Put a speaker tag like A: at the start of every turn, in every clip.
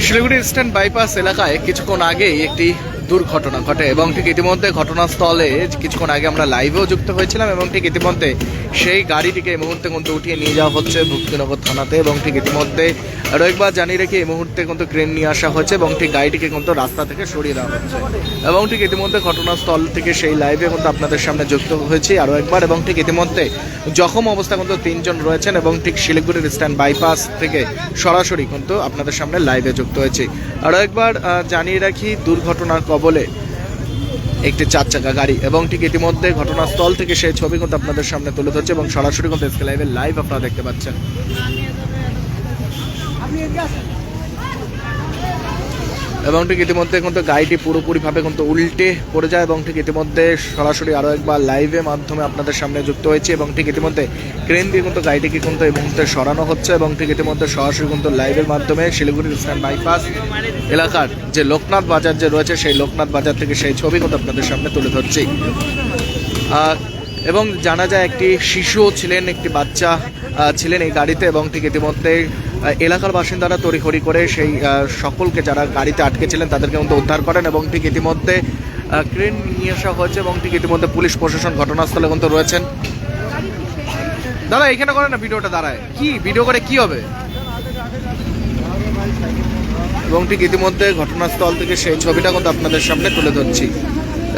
A: Siliguri eastern bypass এলাকায় কিছুক্ষণ আগেই একটি দুর্ঘটনা ঘটে এবং ঠিক ইতিমধ্যে ঘটনাস্থলে কিছুক্ষণ আগে আমরা লাইভেও যুক্ত হয়েছিলাম এবং ঠিক ইতিমধ্যে সেই গাড়িটিকে এই মুহূর্তে কিন্তু উঠিয়ে নিয়ে যাওয়া হচ্ছে ভক্তিনগর থানাতে এবং ঠিক ইতিমধ্যে আরও একবার জানিয়ে রেখে এই মুহূর্তে কিন্তু ক্রেন নিয়ে আসা হয়েছে এবং ঠিক গাড়িটিকে কিন্তু রাস্তা থেকে সরিয়ে দেওয়া হচ্ছে এবং ঠিক ইতিমধ্যে ঘটনাস্থল থেকে সেই লাইভে কিন্তু আপনাদের সামনে যুক্ত হয়েছি আরও একবার এবং ঠিক ইতিমধ্যে জখম অবস্থা কিন্তু 3 জন রয়েছেন এবং ঠিক শিলিগুড়ির ইস্টার্ন বাইপাস থেকে সরাসরি কিন্তু আপনাদের সামনে লাইভে যুক্ত হয়েছি আরও একবার জানিয়ে রাখি দুর্ঘটনার কবলে একটি 4 চাকা গাড়ি এবং ঠিক ইতিমধ্যে ঘটনাস্থল থেকে সেই ছবি কিন্তু আপনাদের সামনে তুলে ধরছে এবং সরাসরি কিন্তু এসকে লাইভে লাইভ আপনারা দেখতে পাচ্ছেন এবং ঠিক ইতিমধ্যে কিন্তু গাড়িটি পুরোপুরিভাবে কিন্তু উল্টে পড়ে যায় এবং ঠিক ইতিমধ্যে সরাসরি আরও একবার লাইভে মাধ্যমে আপনাদের সামনে যুক্ত হয়েছে এবং ঠিক ইতিমধ্যে ক্রেন দিয়ে কিন্তু গাড়িটিকে কিন্তু এই মুহূর্তে সরানো হচ্ছে এবং ঠিক ইতিমধ্যে সরাসরি কিন্তু লাইভের মাধ্যমে শিলিগুড়ি ইস্টার্ন বাইপাস এলাকার যে লোকনাথ বাজার যে রয়েছে সেই লোকনাথ বাজার থেকে সেই ছবি কিন্তু আপনাদের সামনে তুলে ধরছি এবং জানা যায় একটি শিশুও ছিলেন একটি বাচ্চা ছিলেন এই গাড়িতে এবং ঠিক ইতিমধ্যে এলাকার বাসিন্দারা তড়িঘড়ি করে সেই সকলকে যারা গাড়িতে আটকে ছিলেন তাদেরকে কিন্তু উদ্ধার করেন এবং ঠিক ইতিমধ্যে ক্রেন নিয়ে আসা হয়েছে এবং ঠিক ইতিমধ্যে পুলিশ প্রশাসন ঘটনাস্থলে কিন্তু রয়েছেন দাদা এখানে করে না ভিডিওটা দাঁড়ায় কি ভিডিও করে কি হবে এবং ঠিক ইতিমধ্যে ঘটনাস্থল থেকে সেই ছবিটা কিন্তু আপনাদের সামনে তুলে ধরছি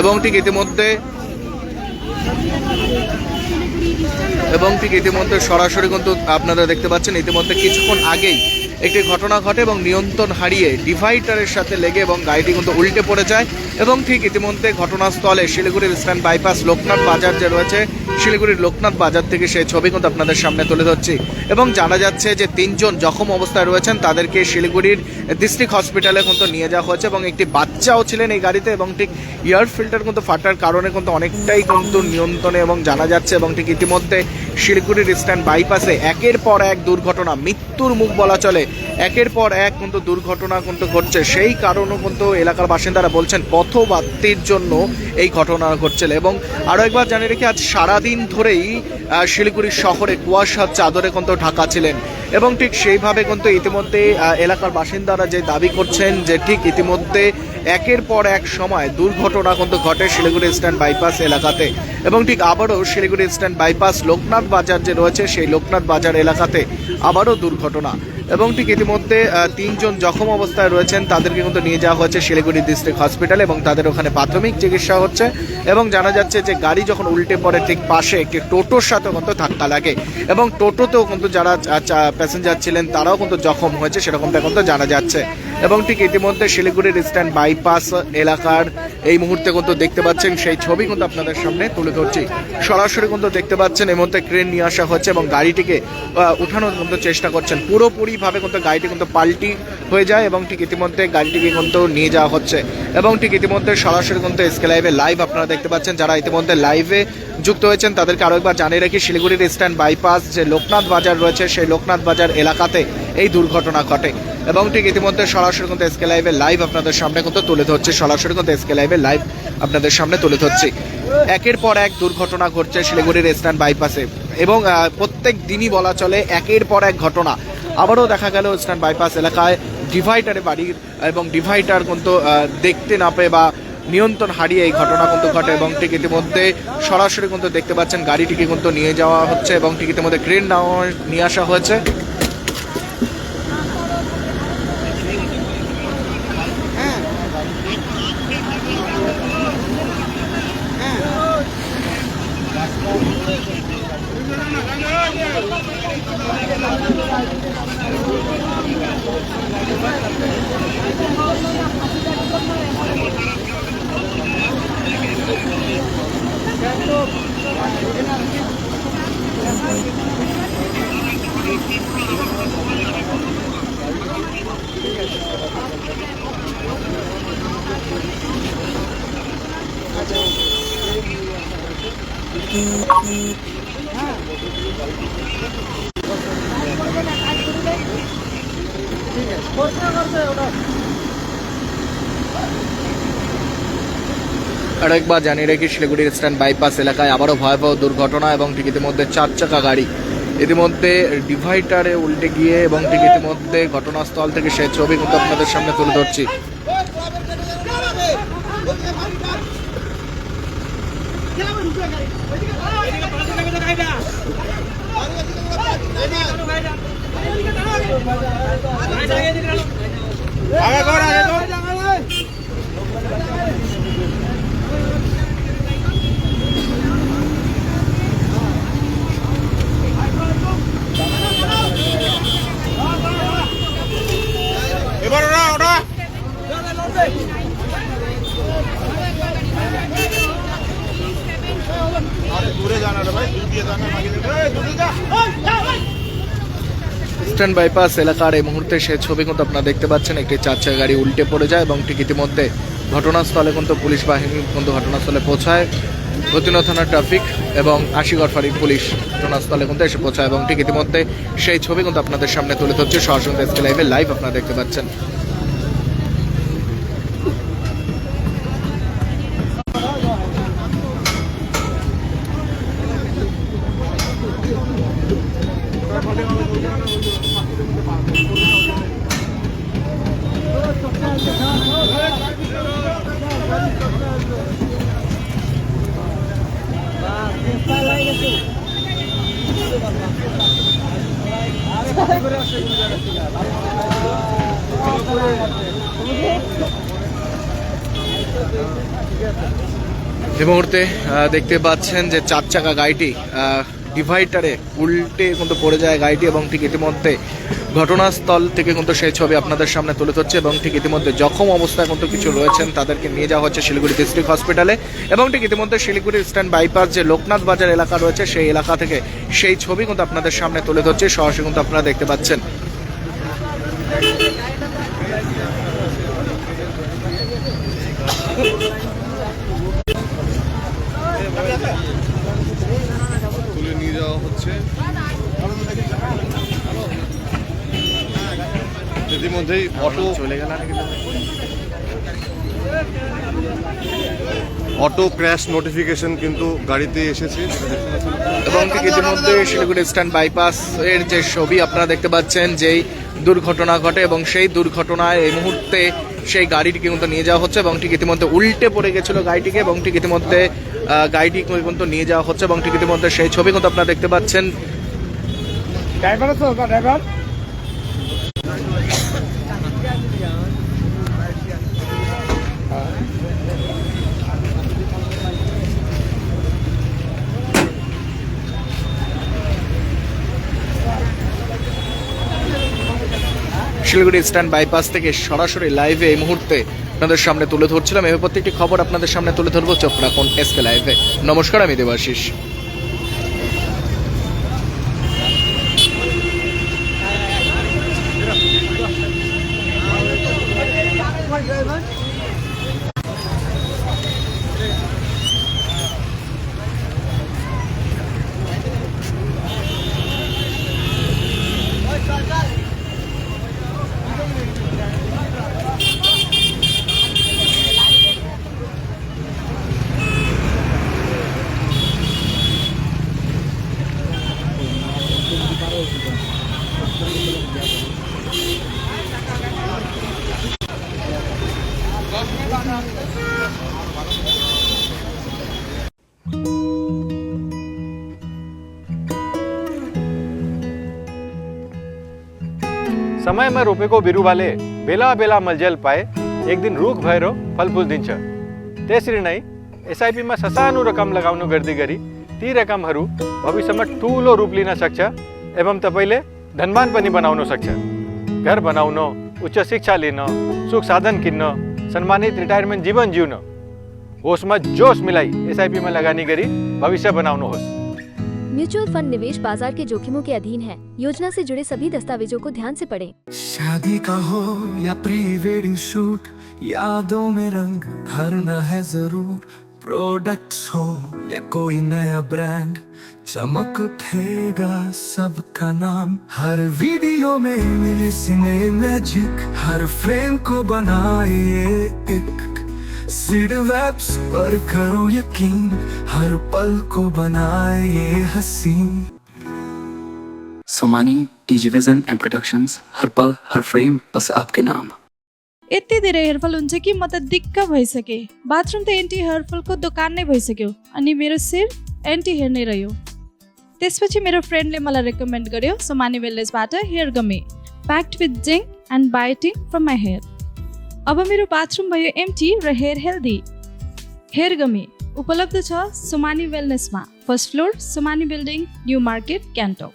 A: এবং ঠিক ইতিমধ্যে সরাসরি কিন্তু আপনারা দেখতে পাচ্ছেন ইতিমধ্যে কিছুক্ষণ আগেই একটি ঘটনা ঘটে এবং নিয়ন্ত্রণ হারিয়ে ডিভাইডারের সাথে লেগে এবং গাড়িটি কিন্তু উল্টে পড়ে যায় এবং ঠিক ইতিমধ্যে ঘটনাস্থলে শিলিগুড়ির ইস্টার্ন বাইপাস লোকনাথ বাজার যে রয়েছে শিলিগুড়ির লোকনাথ বাজার থেকে সেই ছবি কিন্তু আপনাদের সামনে তুলে ধরছি এবং জানা যাচ্ছে যে 3 জন জখম অবস্থায় রয়েছেন তাদেরকে শিলিগুড়ির ডিস্ট্রিক্ট হসপিটালে কিন্তু নিয়ে যাওয়া হয়েছে এবং একটি বাচ্চাও ছিলেন এই গাড়িতে এবং ঠিক এয়ার ফিল্টার কিন্তু ফাটার কারণে কিন্তু অনেকটাই কিন্তু নিয়ন্ত্রণে এবং জানা যাচ্ছে এবং ঠিক ইতিমধ্যে শিলিগুড়ির ইস্টার্ন বাইপাসে একের পর এক দুর্ঘটনা মৃত্যুর মুখ বলা চলে একের পর এক কিন্তু দুর্ঘটনা কিন্তু ঘটছে সেই কারণও কিন্তু এলাকার বাসিন্দারা বলছেন পথবাতির জন্য এই ঘটনা ঘটছিল এবং আরও একবার জানিয়ে রেখে আজ সারাদিন ধরেই শিলিগুড়ি শহরে কুয়াশার চাদরে কিন্তু ঢাকা ছিলেন এবং ঠিক সেইভাবে কিন্তু ইতিমধ্যে এলাকার বাসিন্দারা যে দাবি করছেন যে ঠিক ইতিমধ্যে একের পর এক সময় দুর্ঘটনা কিন্তু ঘটে শিলিগুড়ি ইস্টার্ন বাইপাস এলাকাতে এবং ঠিক আবারও শিলিগুড়ি ইস্টার্ন বাইপাস লোকনাথ বাজার যে রয়েছে সেই লোকনাথ বাজার এলাকাতে আবারও দুর্ঘটনা এবং ঠিক ইতিমধ্যে 3 জন জখম অবস্থায় রয়েছেন তাদেরকে কিন্তু নিয়ে যাওয়া হয়েছে শিলিগুড়ি ডিস্ট্রিক্ট হসপিটালে এবং তাদের ওখানে প্রাথমিক চিকিৎসা হচ্ছে এবং জানা যাচ্ছে যে গাড়ি যখন উল্টে পড়ে ঠিক পাশে একটি টোটোর সাথে কিন্তু ধাক্কা লাগে এবং টোটোতেও কিন্তু যারা প্যাসেঞ্জার ছিলেন তারাও কিন্তু জখম হয়েছে সেরকমটা কিন্তু জানা যাচ্ছে এবং ঠিক ইতিমধ্যে শিলিগুড়ির ইস্টার্ন বাইপাস এলাকার এই মুহূর্তে কিন্তু দেখতে পাচ্ছেন সেই ছবি কিন্তু আপনাদের সামনে তুলে ধরছি সরাসরি কিন্তু দেখতে পাচ্ছেন এই মুহূর্তে ক্রেন নিয়ে আসা হচ্ছে এবং গাড়িটিকে উঠানোর কিন্তু চেষ্টা করছেন পুরোপুরিভাবে কিন্তু গাড়িটি কিন্তু পাল্টি হয়ে যায় এবং ঠিক ইতিমধ্যে গাড়িটিকে কিন্তু নিয়ে যাওয়া হচ্ছে এবং ঠিক ইতিমধ্যে সরাসরি কিন্তু এসকে লাইভে লাইভ আপনারা দেখতে পাচ্ছেন যারা ইতিমধ্যে লাইভে যুক্ত হয়েছেন তাদেরকে আরও একবার জানিয়ে রাখি শিলিগুড়ির ইস্টার্ন বাইপাস যে লোকনাথ বাজার রয়েছে সেই লোকনাথ বাজার এলাকাতে এই দুর্ঘটনা ঘটে এবং ঠিক ইতিমধ্যে সরাসরি কিন্তু এসকে লাইভে লাইভ আপনাদের সামনে কিন্তু তুলে ধরছে সরাসরি কিন্তু এসকে লাইভে লাইভ আপনাদের সামনে তুলে ধরছি একের পর এক দুর্ঘটনা ঘটছে শিলিগুড়ির ইস্টার্ন বাইপাসে এবং প্রত্যেক দিনই বলা চলে একের পর এক ঘটনা আবারও দেখা গেল ইস্টার্ন বাইপাস এলাকায় ডিভাইডারে বাড়ি এবং ডিভাইডার কিন্তু দেখতে না পেয়ে বা নিয়ন্ত্রণ হারিয়ে এই ঘটনা কিন্তু ঘটে এবং ঠিক ইতিমধ্যে সরাসরি কিন্তু দেখতে পাচ্ছেন গাড়িটিকে কিন্তু নিয়ে যাওয়া হচ্ছে এবং ঠিক ইতিমধ্যে ক্রেন নিয়ে আসা হয়েছে আরেকবার জানিয়ে রাখি শিলিগুড়ির ইস্টার্ন বাইপাস এলাকায় আবারও ভয়াবহ দুর্ঘটনা এবং ঠিক ইতিমধ্যে 4 চাকা গাড়ি ইতিমধ্যে ডিভাইডারে উল্টে গিয়ে এবং ঠিক ইতিমধ্যে ঘটনাস্থল থেকে সেই ছবি কিন্তু আপনাদের সামনে তুলে ধরছি। ইস্টার্ন বাইপাস এলাকার এই মুহূর্তে সে ছবি কিন্তু আপনারা দেখতে পাচ্ছেন। একটি 4 চাকা গাড়ি উল্টে পড়ে যায় এবং ঠিক ইতিমধ্যে ঘটনাস্থলে কিন্তু পুলিশ বাহিনী কিন্তু ঘটনাস্থলে পৌঁছায়। গতিনগর থানার ট্রাফিক এবং আশিগড় ফাঁড়ির পুলিশ ঘটনাস্থলে কিন্তু এসে পৌঁছায় এবং ঠিক ইতিমধ্যে সেই ছবি কিন্তু আপনাদের সামনে তুলে ধরছে। সরাসরি এসকে লাইভে লাইভ আপনারা দেখতে পাচ্ছেন। এই মুহূর্তে দেখতে পাচ্ছেন যে 4 চাকা গাড়িটি ডিভাইডারে উল্টে কিন্তু পড়ে যায় গাড়িটি এবং ঠিক ইতিমধ্যে ঘটনাস্থল থেকে কিন্তু সেই ছবি আপনাদের সামনে তুলে ধরছে এবং ঠিক ইতিমধ্যে জখম অবস্থায় কিন্তু কিছু রয়েছেন, তাদেরকে নিয়ে যাওয়া হচ্ছে শিলিগুড়ি ডিস্ট্রিক্ট হসপিটালে এবং ঠিক ইতিমধ্যে শিলিগুড়ি ইস্টার্ন বাইপাস যে লোকনাথ বাজার এলাকা রয়েছে সেই এলাকা থেকে সেই ছবি কিন্তু আপনাদের সামনে তুলে ধরছে। সরাসরি কিন্তু আপনারা দেখতে পাচ্ছেন।
B: তুলে নিয়ে যাওয়া হচ্ছে। ইতিমধ্যেই
A: চলে গেল
B: অটো ক্র্যাশ নোটিফিকেশন কিন্তু গাড়িতে এসেছে
A: এবং ঠিক ইতিমধ্যে শিলিগুড়ি ইস্টার্ন বাইপাস এর যে ছবি আপনারা দেখতে পাচ্ছেন যেই দুর্ঘটনা ঘটে এবং সেই দুর্ঘটনায় এই মুহূর্তে সেই গাড়িটিকে কিন্তু নিয়ে যাওয়া হচ্ছে এবং ঠিক ইতিমধ্যে উল্টে পড়ে গেছিল গাড়িটিকে এবং ঠিক ইতিমধ্যে গাড়িটি কিন্তু নিয়ে যাওয়া হচ্ছে এবং ঠিক ইতিমধ্যে সেই ছবি কিন্তু আপনারা দেখতে পাচ্ছেন।
C: ড্রাইভার
A: শিলিগুড়ি ইস্টার্ন বাইপাস থেকে সরাসরি লাইভে এই মুহূর্তে আপনাদের সামনে তুলে ধরছিলাম। এভাবে প্রত্যেকটি খবর আপনাদের সামনে তুলে ধরবো। চোখ রাখুন এসকে লাইভে। নমস্কার, আমি দেবাশিস।
D: समय में रोपे को बिरु वाले बेला बेला मलजल पाए एक दिन रूख भैरो फलफूल दिन छ तेसरी नहीं एसआईपी में ससानो रकम लगाउनु गर्दी गरी ती रकमहरू भविष्यमा ठूलो रूप लिन सक्छ एवं तपाईले धनवान पनि बनाउन सक्छ। घर बनाउन, उच्च शिक्षा लिन, सुख साधन किन्न, सम्मानित रिटायरमेन्ट जीवन जिउन होसमा जोश मिलाई एसआईपी में लगानी गरी भविष्य बनाउनुहोस्।
E: म्यूचुअल फंड निवेश बाजार के जोखिमों के अधीन है। योजना से जुड़े सभी दस्तावेजों को ध्यान से पढ़ें।
F: शादी का हो या प्री वेडिंग शूट, यादों में रंग भरना है जरूर। प्रोडक्ट्स हो या कोई नया ब्रांड, चमक उठेगा सबका नाम। हर वीडियो में मिले सिने मैजिक, हर फ्रेम को बनाए एक सीड वेब्स पर करो यकीन, हर पल को बनाए हसीन। सोमानी टिजिभिजन एन्ड प्रोडक्शन्स हर पल हर फ्रेम बस आपके नाम।
C: यति धेरै हेयरफल हुन्छ कि म त दिक्क भइसकेँ। बाथरुम त एन्टी हेयरफलको दोकान नै भइसक्यो अनि मेरो शिर एन्टी हेयर नै रह्यो। त्यसपछि मेरो फ्रेन्डले मलाई रेकमेन्ड गर्यो सोमानी वेलनेसबाट hair gummy packed with zinc and biotin from my hair. अब मेरो बाथरुम भयो एम्टी र हेयर हेल्दी। हेयर गमी उपलब्ध छ सोमानी वेलनेसमा, first floor Somani building, new market, Gangtok.